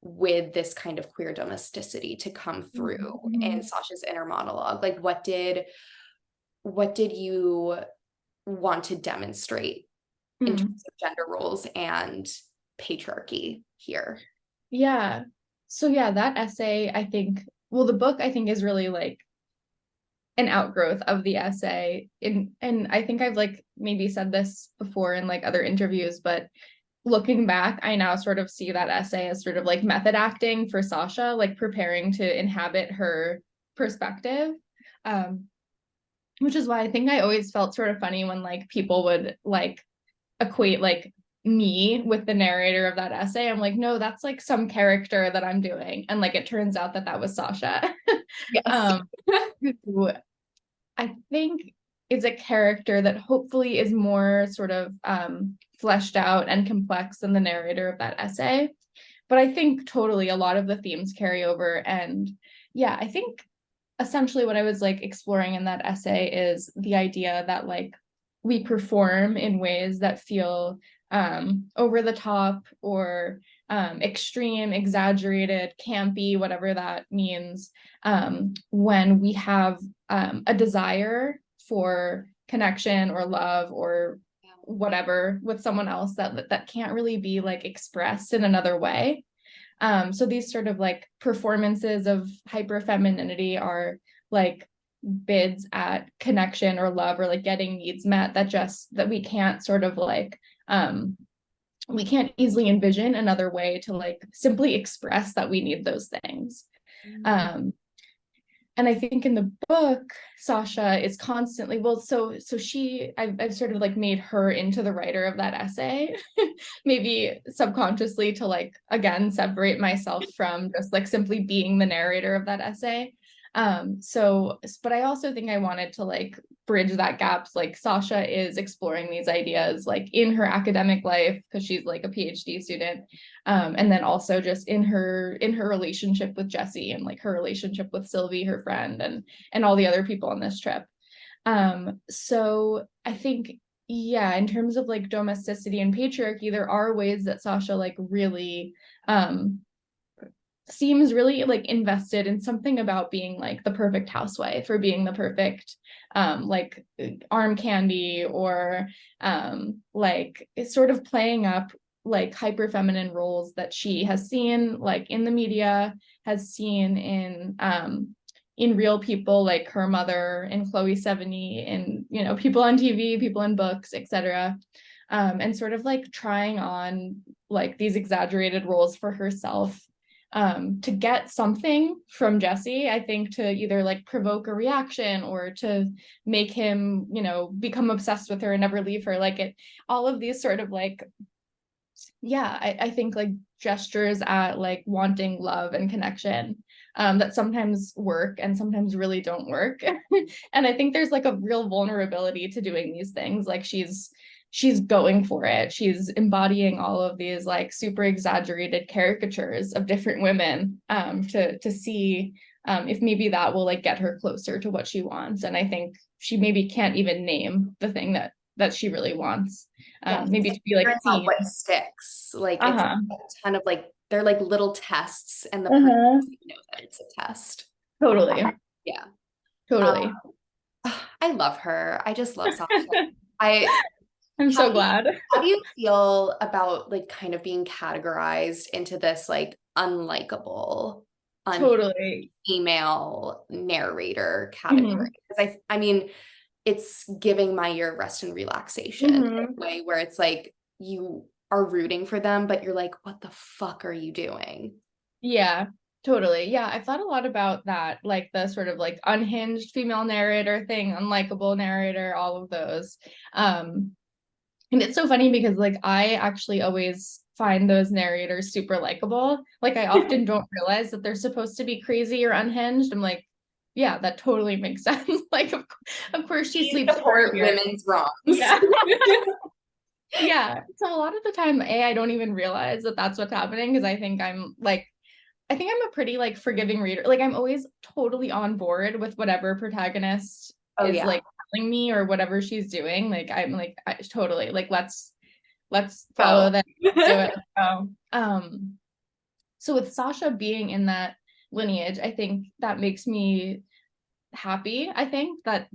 [SPEAKER 1] with this kind of queer domesticity to come through in
[SPEAKER 2] Mhm.
[SPEAKER 1] Sasha's inner monologue? Like what did you want to demonstrate in
[SPEAKER 2] Mhm.
[SPEAKER 1] terms of gender roles and patriarchy here?
[SPEAKER 2] Yeah. So yeah, that essay, I think, well, the book I think is really like an outgrowth of the essay. And I think I've like maybe said this before in like other interviews, but looking back, I now sort of see that essay as sort of like method acting for Sasha, like preparing to inhabit her perspective. Um, which is why I think I always felt sort of funny when like people would like equate like me with the narrator of that essay. I'm like, no, that's like some character that I'm doing. And like it turns out that that was Sasha.
[SPEAKER 1] Yes.
[SPEAKER 2] um, who I think is a character that hopefully is more sort of fleshed out and complex than the narrator of that essay. But I think totally a lot of the themes carry over. And yeah, I think essentially what I was like exploring in that essay is the idea that like we perform in ways that feel over the top or extreme, exaggerated, campy, whatever that means, when we have a desire for connection or love or whatever with someone else that can't really be like expressed in another way. So these sort of like performances of hyper femininity are like bids at connection or love or like getting needs met that we can't sort of like we can't easily envision another way to like simply express that we need those things. Um, and I think in the book, Sasha is constantly, well, so I've sort of like made her into the writer of that essay, maybe subconsciously to like, again, separate myself from just like simply being the narrator of that essay. But I also think I wanted to like bridge that gap. Like Sasha is exploring these ideas like in her academic life because she's like a PhD student, and then also just in her relationship with Jesse and like her relationship with Sylvie, her friend, and all the other people on this trip. So I think, yeah, in terms of like domesticity and patriarchy, there are ways that Sasha like really seems really like invested in something about being like the perfect housewife or being the perfect like arm candy, or like it's sort of playing up like hyper feminine roles that she has seen like in the media, has seen in real people like her mother and Chloe Sevigny, and you know, people on TV, people in books, etc. And sort of like trying on like these exaggerated roles for herself to get something from Jesse, I think, to either like provoke a reaction or to make him, you know, become obsessed with her and never leave her. Like it, all of these sort of like, yeah, I think like gestures at like wanting love and connection that sometimes work and sometimes really don't work. And I think there's like a real vulnerability to doing these things. Like she's going for it. She's embodying all of these like super exaggerated caricatures of different women to see if maybe that will like get her closer to what she wants. And I think she maybe can't even name the thing that she really wants.
[SPEAKER 1] Yeah,
[SPEAKER 2] Maybe to be like
[SPEAKER 1] out
[SPEAKER 2] seen.
[SPEAKER 1] what sticks. Like it's
[SPEAKER 2] Uh-huh.
[SPEAKER 1] a ton of like they're like little tests, and the person
[SPEAKER 2] Uh-huh.
[SPEAKER 1] doesn't know that it's a test.
[SPEAKER 2] Totally.
[SPEAKER 1] Yeah. Um,
[SPEAKER 2] Totally.
[SPEAKER 1] I love her. I just love Sasha. I
[SPEAKER 2] I'm
[SPEAKER 1] how
[SPEAKER 2] so
[SPEAKER 1] do you,
[SPEAKER 2] glad.
[SPEAKER 1] how do you feel about like kind of being categorized into this like unlikable,
[SPEAKER 2] Totally.
[SPEAKER 1] female narrator category?
[SPEAKER 2] Hmm.
[SPEAKER 1] Because I mean, it's giving my year rest and relaxation in
[SPEAKER 2] Hmm.
[SPEAKER 1] a way where it's like you are rooting for them, but you're like, what the fuck are you doing?
[SPEAKER 2] Yeah, totally. Yeah, I've thought a lot about that, like the sort of like unhinged female narrator thing, unlikable narrator, all of those. Um, and it's so funny because like I actually always find those narrators super likable. Like I often don't realize that they're supposed to be crazy or unhinged. I'm like, yeah, that totally makes sense. Like of course she
[SPEAKER 1] We
[SPEAKER 2] sleeps with her
[SPEAKER 1] support
[SPEAKER 2] beard.
[SPEAKER 1] women's wrongs.
[SPEAKER 2] Yeah. Yeah. So a lot of the time, I don't even realize that that's what's happening because I think I'm a pretty like forgiving reader. Like I'm always totally on board with whatever protagonist
[SPEAKER 1] Oh
[SPEAKER 2] is
[SPEAKER 1] yeah.
[SPEAKER 2] like telling me or whatever she's doing. Like I'm like totally like let's follow
[SPEAKER 1] Go.
[SPEAKER 2] that, do it. So with Sasha being in that lineage, I think that makes me happy. I think that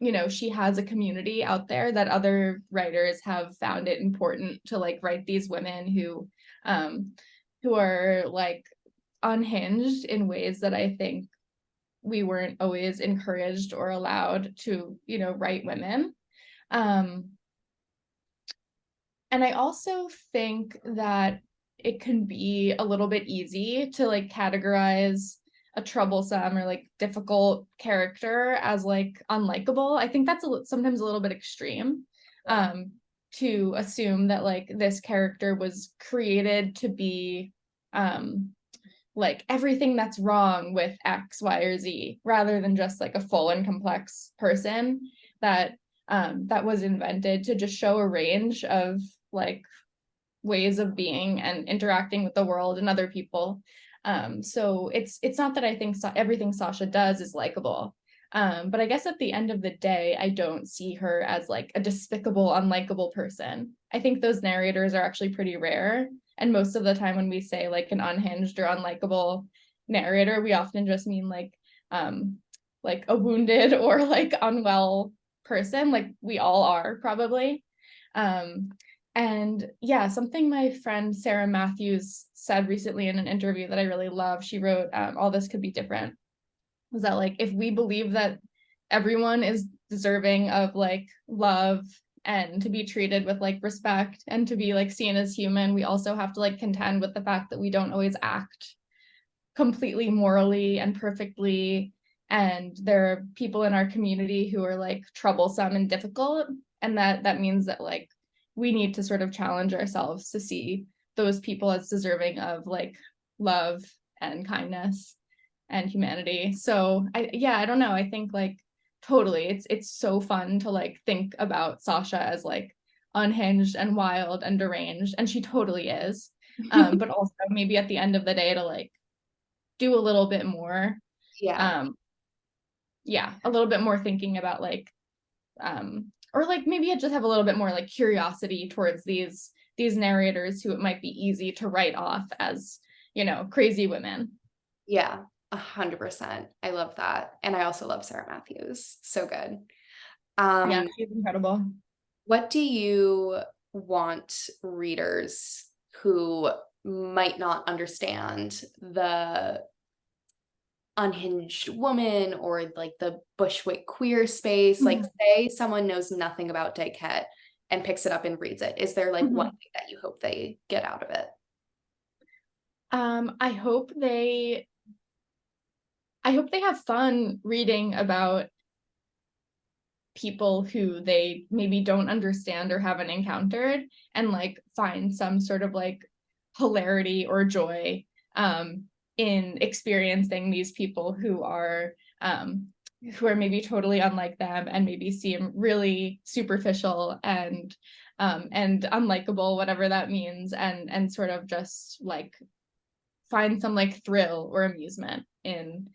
[SPEAKER 2] you know, she has a community out there, that other writers have found it important to like write these women um who are like unhinged in ways that I think we weren't always encouraged or allowed to, you know, write women. Um, and I also think that it can be a little bit easy to like categorize a troublesome or like difficult character as like unlikable. I think that's sometimes a little bit extreme. To assume that like this character was created to be like everything that's wrong with X, Y, or Z, rather than just like a full and complex person that that was invented to just show a range of like ways of being and interacting with the world and other people. So it's not that I think everything Sasha does is likable. But I guess at the end of the day, I don't see her as like a despicable, unlikable person. I think those narrators are actually pretty rare. And most of the time when we say like an unhinged or unlikable narrator, we often just mean like a wounded or like unwell person, like we all are probably. Um, and yeah, something my friend Sarah Matthews said recently in an interview that I really love, she wrote, All This Could Be Different, was that like if we believe that everyone is deserving of like love and to be treated with like respect and to be like seen as human, we also have to like contend with the fact that we don't always act completely morally and perfectly, and there are people in our community who are like troublesome and difficult, and that means that like we need to sort of challenge ourselves to see those people as deserving of like love and kindness. and humanity. So I don't know. I think like totally it's so fun to like think about Sasha as like unhinged and wild and deranged, and she totally is. But also maybe at the end of the day to like do a little bit more.
[SPEAKER 1] Yeah.
[SPEAKER 2] Um, yeah, a little bit more thinking about like or like maybe I just have a little bit more like curiosity towards these narrators who it might be easy to write off as, you know, crazy women.
[SPEAKER 1] Yeah. 100%. I love that. And I also love Sarah Matthews. So good.
[SPEAKER 2] Yeah,
[SPEAKER 1] Um,
[SPEAKER 2] she's incredible.
[SPEAKER 1] what do you want readers who might not understand the unhinged woman or like the Bushwick queer space? Like,
[SPEAKER 2] Mhm.
[SPEAKER 1] say someone knows nothing about Daiket and picks it up and reads it. Is there like one
[SPEAKER 2] Mhm.
[SPEAKER 1] thing that you hope they get out of it?
[SPEAKER 2] I hope they have fun reading about people who they maybe don't understand or haven't encountered, and like find some sort of like hilarity or joy um, in experiencing these people who are maybe totally unlike them and maybe seem really superficial and unlikable, whatever that means, and sort of just like find some like thrill or amusement in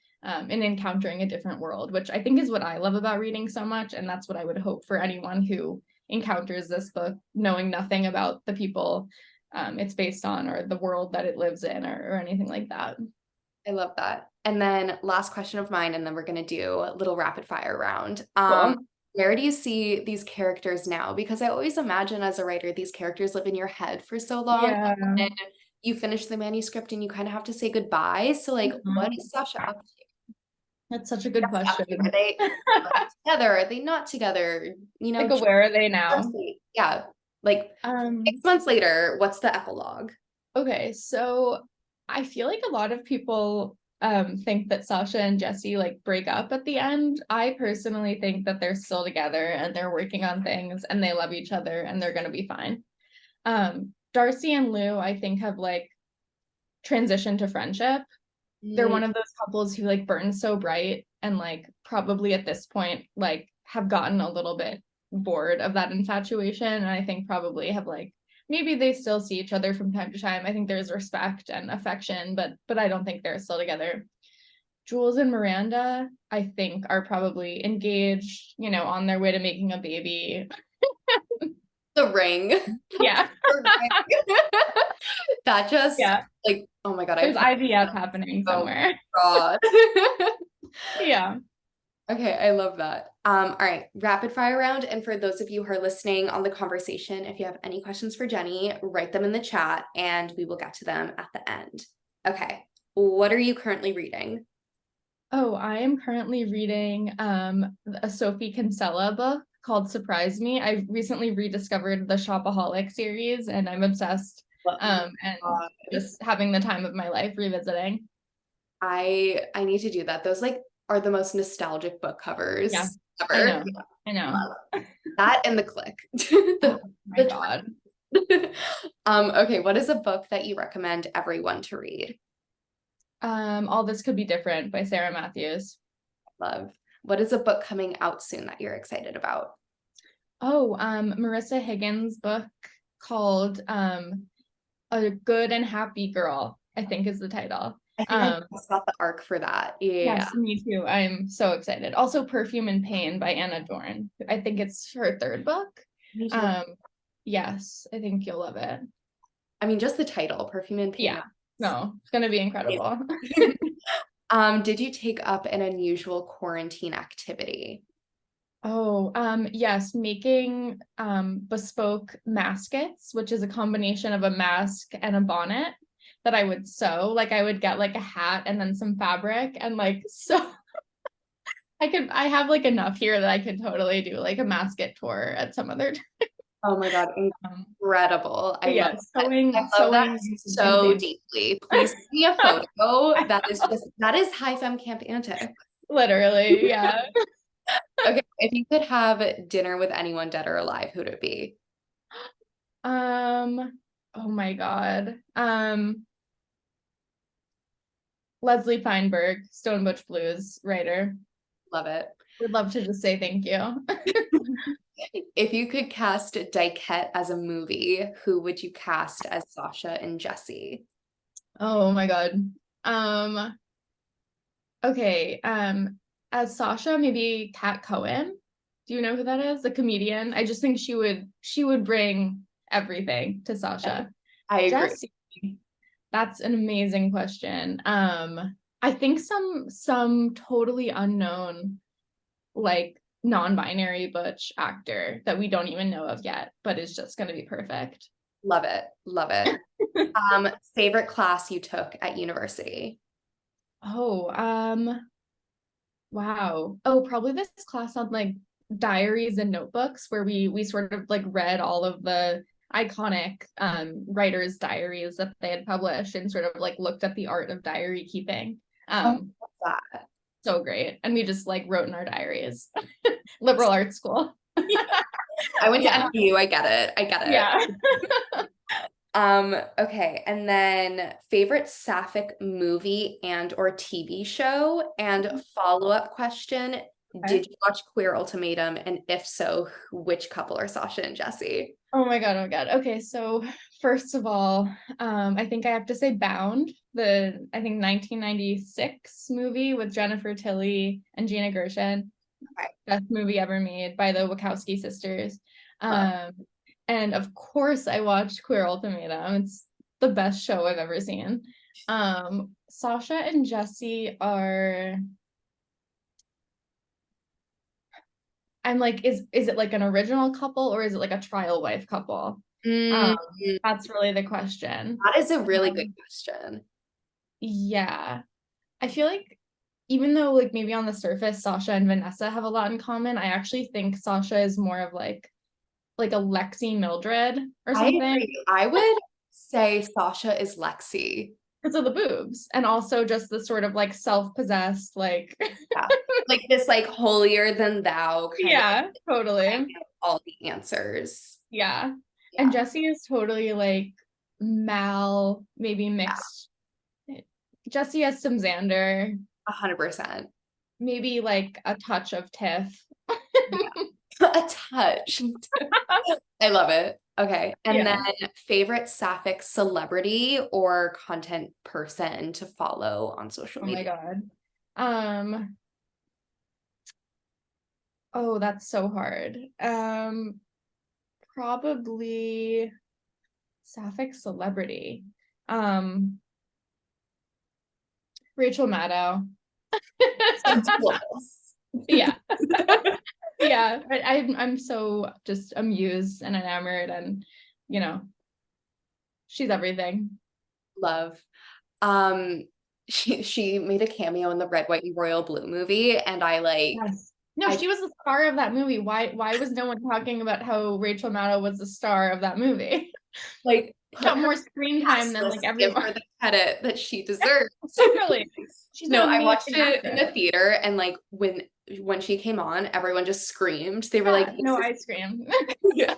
[SPEAKER 2] encountering a different world, which I think is what I love about reading so much. And that's what I would hope for anyone who encounters this book, knowing nothing about the people it's based on or the world that it lives in or anything like that.
[SPEAKER 1] I love that. And then last question of mine, and then we're gonna do a little rapid fire round.
[SPEAKER 2] Cool.
[SPEAKER 1] Where do you see these characters now? Because I always imagine as a writer, these characters live in your head for so long,
[SPEAKER 2] Yeah.
[SPEAKER 1] and you finish the manuscript and you kind of have to say goodbye. So like, what
[SPEAKER 2] Mhm.
[SPEAKER 1] is Sasha up to?
[SPEAKER 2] That's such a good
[SPEAKER 1] Are
[SPEAKER 2] question.
[SPEAKER 1] they together? Are they not together? You know,
[SPEAKER 2] Like,
[SPEAKER 1] just
[SPEAKER 2] where are they now?
[SPEAKER 1] yeah. Like
[SPEAKER 2] Um,
[SPEAKER 1] 6 months later, what's the epilogue?
[SPEAKER 2] Okay, so I feel like a lot of people think that Sasha and Jesse like break up at the end. I personally think that they're still together and they're working on things and they love each other and they're gonna be fine. Darcy and Lou, I think, have like transitioned to friendship. They're
[SPEAKER 1] Mm,
[SPEAKER 2] one of those couples who like burn so bright and like probably at this point like have gotten a little bit bored of that infatuation, and I think probably have like maybe they still see each other from time to time. I think there's respect and affection, but I don't think they're still together. Jules and Miranda, I think, are probably engaged, you know, on their way to making a baby.
[SPEAKER 1] the ring.
[SPEAKER 2] Yeah.
[SPEAKER 1] That just
[SPEAKER 2] Yeah.
[SPEAKER 1] like, oh my God, I
[SPEAKER 2] There's
[SPEAKER 1] put
[SPEAKER 2] IVF happening
[SPEAKER 1] oh my
[SPEAKER 2] somewhere.
[SPEAKER 1] God.
[SPEAKER 2] Yeah.
[SPEAKER 1] Okay, I love that. All right, rapid fire round. And for those of you who are listening on the conversation, if you have any questions for Jenny, write them in the chat and we will get to them at the end. Okay, what are you currently reading?
[SPEAKER 2] Oh, I am currently reading a Sophie Kinsella book called Surprise Me. I recently rediscovered the Shopaholic series and I'm obsessed,
[SPEAKER 1] Oh my
[SPEAKER 2] and
[SPEAKER 1] God.
[SPEAKER 2] just having the time of my life revisiting.
[SPEAKER 1] I need to do that. Those like are the most nostalgic book
[SPEAKER 2] Yeah,
[SPEAKER 1] covers
[SPEAKER 2] I
[SPEAKER 1] ever.
[SPEAKER 2] know. I know.
[SPEAKER 1] Love that and the click.
[SPEAKER 2] Oh
[SPEAKER 1] The
[SPEAKER 2] my
[SPEAKER 1] the
[SPEAKER 2] God.
[SPEAKER 1] okay, what is a book that you recommend everyone to read?
[SPEAKER 2] All This Could Be Different by Sarah Matthews.
[SPEAKER 1] Love. What is a book coming out soon that you're excited about?
[SPEAKER 2] Oh, Marissa Higgins' book called A Good and Happy Girl, I think is the title.
[SPEAKER 1] I think I just got the arc for that. Yeah.
[SPEAKER 2] Yes, me too. I'm so excited. Also, Perfume and Pain by Anna Dorn. I think it's her third book.
[SPEAKER 1] I need to look.
[SPEAKER 2] Um, yes, I think you'll love it.
[SPEAKER 1] I mean, just the title, Perfume and Pain.
[SPEAKER 2] Yeah, no, it's gonna be incredible.
[SPEAKER 1] Did you take up an unusual quarantine activity?
[SPEAKER 2] Oh, yes, making bespoke maskets, which is a combination of a mask and a bonnet that I would sew. Like I would get like a hat and then some fabric and like so I have like enough here that I could totally do like a masket tour at some other time.
[SPEAKER 1] Oh my God, incredible. I
[SPEAKER 2] But
[SPEAKER 1] love
[SPEAKER 2] yeah,
[SPEAKER 1] that. I love that
[SPEAKER 2] sewing and
[SPEAKER 1] so
[SPEAKER 2] baby.
[SPEAKER 1] deeply. Please send me a photo. That is high femme camp antics.
[SPEAKER 2] Literally, yeah.
[SPEAKER 1] Okay, if you could have dinner with anyone dead or alive, who'd it be?
[SPEAKER 2] Oh my God. Leslie Feinberg, Stone Butch Blues writer.
[SPEAKER 1] Love it.
[SPEAKER 2] Would love to just say thank you.
[SPEAKER 1] If you could cast Daiket as a movie, who would you cast as Sasha and Jesse?
[SPEAKER 2] Oh my God. Okay. As Sasha, maybe Kat Cohen. Do you know who that is? The comedian. I just think she would bring everything to Sasha.
[SPEAKER 1] I agree.
[SPEAKER 2] Jesse, that's an amazing question. I think some totally unknown, like non-binary butch actor that we don't even know of yet, but is just gonna be perfect.
[SPEAKER 1] Love it. Love it. Favorite class you took at university?
[SPEAKER 2] Oh, wow. Oh, probably this class on like diaries and notebooks where we sort of like read all of the iconic writers' diaries that they had published and sort of like looked at the art of diary keeping.
[SPEAKER 1] Oh, love that.
[SPEAKER 2] So great. And we just like wrote in our diaries. Liberal arts school.
[SPEAKER 1] I went to
[SPEAKER 2] Yeah.
[SPEAKER 1] NYU. I get it. I get it.
[SPEAKER 2] Yeah.
[SPEAKER 1] Okay. And then favorite sapphic movie and or TV show? And follow-up question, did you watch Queer Ultimatum? And if so, which couple are Sasha and Jesse?
[SPEAKER 2] Oh my God, oh my God. Okay, so first of all, I think I have to say Bound, the I think 1996 movie with Jennifer Tilly and Gina Gershon.
[SPEAKER 1] Okay.
[SPEAKER 2] Best movie ever made by the Wachowski sisters.
[SPEAKER 1] Love.
[SPEAKER 2] And of course I watched Queer Ultimatum. It's the best show I've ever seen. Sasha and Jesse are, I'm like, is it like an original couple or is it like a trial wife couple?
[SPEAKER 1] Mm,
[SPEAKER 2] That's really the question.
[SPEAKER 1] that is a really good question.
[SPEAKER 2] Yeah. I feel like even though like maybe on the surface Sasha and Vanessa have a lot in common, I actually think Sasha is more of like a Lexi Mildred or
[SPEAKER 1] I
[SPEAKER 2] something
[SPEAKER 1] agree. I would say Sasha is Lexi.
[SPEAKER 2] because of the boobs and also just the sort of like self-possessed like
[SPEAKER 1] Yeah. Like this like holier than thou kind of
[SPEAKER 2] yeah, totally.
[SPEAKER 1] all the answers.
[SPEAKER 2] Yeah.
[SPEAKER 1] Yeah.
[SPEAKER 2] And Jesse is totally like Mal, maybe mixed. Jesse has some Xander,
[SPEAKER 1] 100%.
[SPEAKER 2] maybe like a touch of Tiff.
[SPEAKER 1] A touch. I love it. Okay. And
[SPEAKER 2] Yeah.
[SPEAKER 1] then favorite sapphic celebrity or content person to follow on social
[SPEAKER 2] Oh my
[SPEAKER 1] media?
[SPEAKER 2] God. Oh, that's so hard. Probably sapphic celebrity. Um, Rachel Maddow. Yeah. Yeah. I'm so just amused and enamored and you know, she's everything.
[SPEAKER 1] Love. She made a cameo in the Red, White, and Royal Blue movie, and I like
[SPEAKER 2] Yes. No, she was the star of that movie. Why was no one talking about how Rachel Maddow was the star of that movie?
[SPEAKER 1] like
[SPEAKER 2] She got more screen time than like
[SPEAKER 1] give
[SPEAKER 2] everyone.
[SPEAKER 1] her the credit that she deserves.
[SPEAKER 2] Totally. She's
[SPEAKER 1] No,
[SPEAKER 2] an
[SPEAKER 1] I watched
[SPEAKER 2] amazing
[SPEAKER 1] it in the
[SPEAKER 2] actress.
[SPEAKER 1] theater, and like when she came on, everyone just screamed. They were
[SPEAKER 2] Yeah,
[SPEAKER 1] like,
[SPEAKER 2] no
[SPEAKER 1] "This is-"
[SPEAKER 2] ice cream.
[SPEAKER 1] yeah.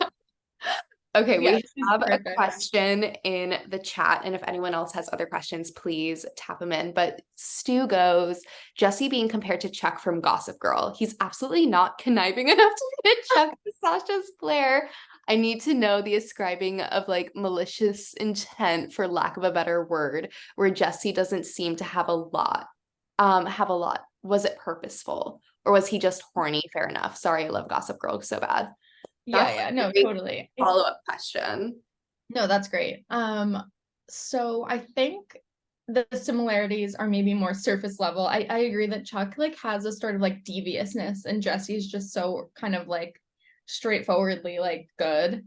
[SPEAKER 1] Okay,
[SPEAKER 2] Yeah,
[SPEAKER 1] we
[SPEAKER 2] she's
[SPEAKER 1] have a
[SPEAKER 2] perfect.
[SPEAKER 1] question in the chat, and if anyone else has other questions, please tap them in. But Stu goes, Jesse being compared to Chuck from Gossip Girl. He's absolutely not conniving enough to fit Chuck to Sasha's flair. I need to know the ascribing of like malicious intent, for lack of a better word, where Jesse doesn't seem to have a lot. Was it purposeful? Or was he just horny? Fair enough. Sorry, I love Gossip Girl so bad. That's
[SPEAKER 2] Yeah,
[SPEAKER 1] a
[SPEAKER 2] no,
[SPEAKER 1] great
[SPEAKER 2] totally.
[SPEAKER 1] follow-up question.
[SPEAKER 2] No, that's great. So I think the similarities are maybe more surface level. I agree that Chuck like has a sort of like deviousness and Jesse's just so kind of like straightforwardly like good.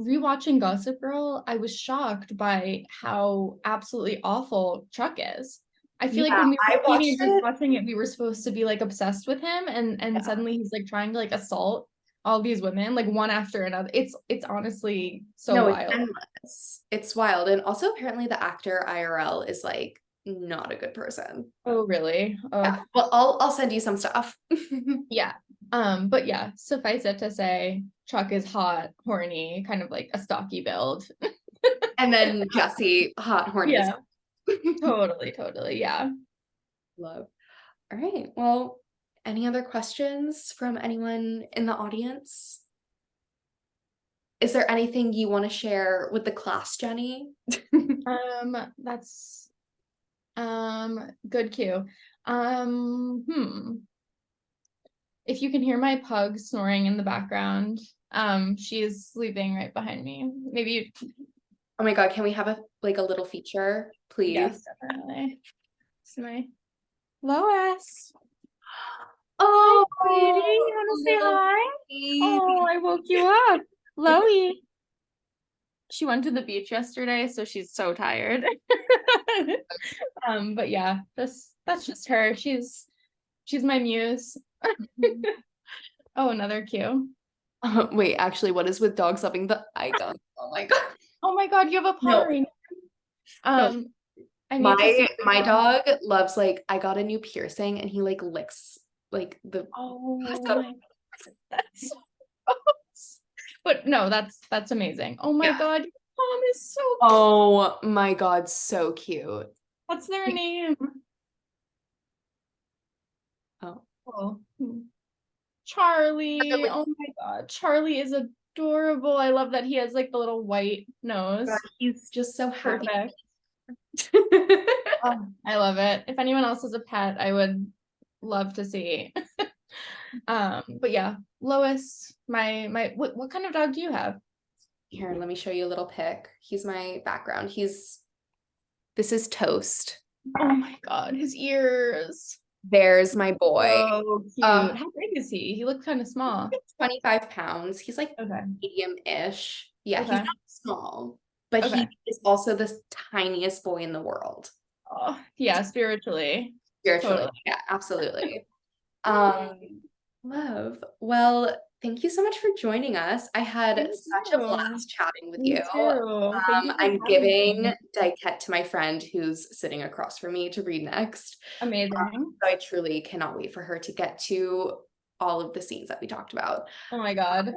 [SPEAKER 2] Rewatching Gossip Girl, I was shocked by how absolutely awful Chuck is. I feel like
[SPEAKER 1] Yeah,
[SPEAKER 2] when we were
[SPEAKER 1] I watched
[SPEAKER 2] teenagers
[SPEAKER 1] it.
[SPEAKER 2] watching it, we were supposed to be like obsessed with him, and
[SPEAKER 1] Yeah.
[SPEAKER 2] suddenly he's like trying to like assault all these women like one after another. It's honestly so
[SPEAKER 1] No, it's
[SPEAKER 2] wild.
[SPEAKER 1] endless. It's wild. And also apparently the actor IRL is like not a good person.
[SPEAKER 2] Oh, really?
[SPEAKER 1] Yeah.
[SPEAKER 2] Oh,
[SPEAKER 1] Well, I'll send you some stuff.
[SPEAKER 2] yeah. But yeah, suffice it to say, Chuck is hot, horny, kind of like a stocky build.
[SPEAKER 1] And then Jesse, hot, horny as
[SPEAKER 2] Yeah. Totally. Yeah.
[SPEAKER 1] Love. All right. Well, any other questions from anyone in the audience? Is there anything you want to share with the class, Jenny?
[SPEAKER 2] That's good cue. If you can hear my pug snoring in the background, she is sleeping right behind me. Maybe
[SPEAKER 1] Oh my God, can we have a little feature, please?
[SPEAKER 2] yes, definitely. It's my Lois.
[SPEAKER 1] Oh,
[SPEAKER 2] Hi, sweetie. You want to say
[SPEAKER 1] little
[SPEAKER 2] hi? Oh,
[SPEAKER 1] baby.
[SPEAKER 2] I woke you up. Loie. She went to the beach yesterday, so she's so tired. But yeah, that's just her. She's my muse. Oh, another cue.
[SPEAKER 1] Wait, actually, what is with dogs loving the icon? Oh my God.
[SPEAKER 2] Oh my God, you have a
[SPEAKER 1] No,
[SPEAKER 2] Pomeranian.
[SPEAKER 1] no.
[SPEAKER 2] I need to see
[SPEAKER 1] My
[SPEAKER 2] this one.
[SPEAKER 1] dog loves I got a new piercing and he licks the
[SPEAKER 2] Oh
[SPEAKER 1] so
[SPEAKER 2] my, that's so gross. But no, that's amazing. Oh my
[SPEAKER 1] yeah.
[SPEAKER 2] God, your mom is so cute.
[SPEAKER 1] Oh my God, so cute.
[SPEAKER 2] What's their name?
[SPEAKER 1] Oh.
[SPEAKER 2] Oh, Charlie. Oh my God, Charlie is adorable. I love that he has like the little white
[SPEAKER 1] God,
[SPEAKER 2] nose.
[SPEAKER 1] he's just so happy.
[SPEAKER 2] Perfect. Oh, I love it. If anyone else has a pet, I would love to see. But yeah, Lois, what kind of dog do you have?
[SPEAKER 1] Here, let me show you a little pic. He's my background. This is Toast.
[SPEAKER 2] Oh my God, his ears.
[SPEAKER 1] There's my boy.
[SPEAKER 2] So cute. How big is he? He looks kind of small.
[SPEAKER 1] 25 pounds. He's
[SPEAKER 2] Okay.
[SPEAKER 1] medium-ish. Yeah, he's
[SPEAKER 2] Okay.
[SPEAKER 1] not small, but
[SPEAKER 2] Okay.
[SPEAKER 1] he is also the tiniest boy in the world.
[SPEAKER 2] Oh, yeah, spiritually.
[SPEAKER 1] Spiritually.
[SPEAKER 2] Totally.
[SPEAKER 1] Yeah, absolutely. Um, love. Well, thank you so much for joining us. I had
[SPEAKER 2] Thank
[SPEAKER 1] such a
[SPEAKER 2] you.
[SPEAKER 1] blast chatting with
[SPEAKER 2] Me
[SPEAKER 1] you.
[SPEAKER 2] too. Thank you for
[SPEAKER 1] I'm
[SPEAKER 2] having
[SPEAKER 1] giving
[SPEAKER 2] me.
[SPEAKER 1] Daiket to my friend who's sitting across from me to read next.
[SPEAKER 2] Amazing.
[SPEAKER 1] So I truly cannot wait for her to get to all of the scenes that we talked about.
[SPEAKER 2] Oh my God.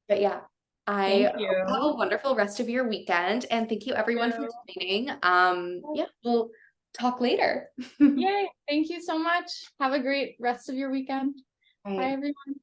[SPEAKER 1] But yeah, I
[SPEAKER 2] Thank
[SPEAKER 1] hope you have
[SPEAKER 2] you.
[SPEAKER 1] a wonderful rest of your weekend, and thank you everyone for joining. Yeah, we'll talk later.
[SPEAKER 2] Yay. Thank you so much. Have a great rest of your weekend.
[SPEAKER 1] All
[SPEAKER 2] Bye,
[SPEAKER 1] right.
[SPEAKER 2] everyone.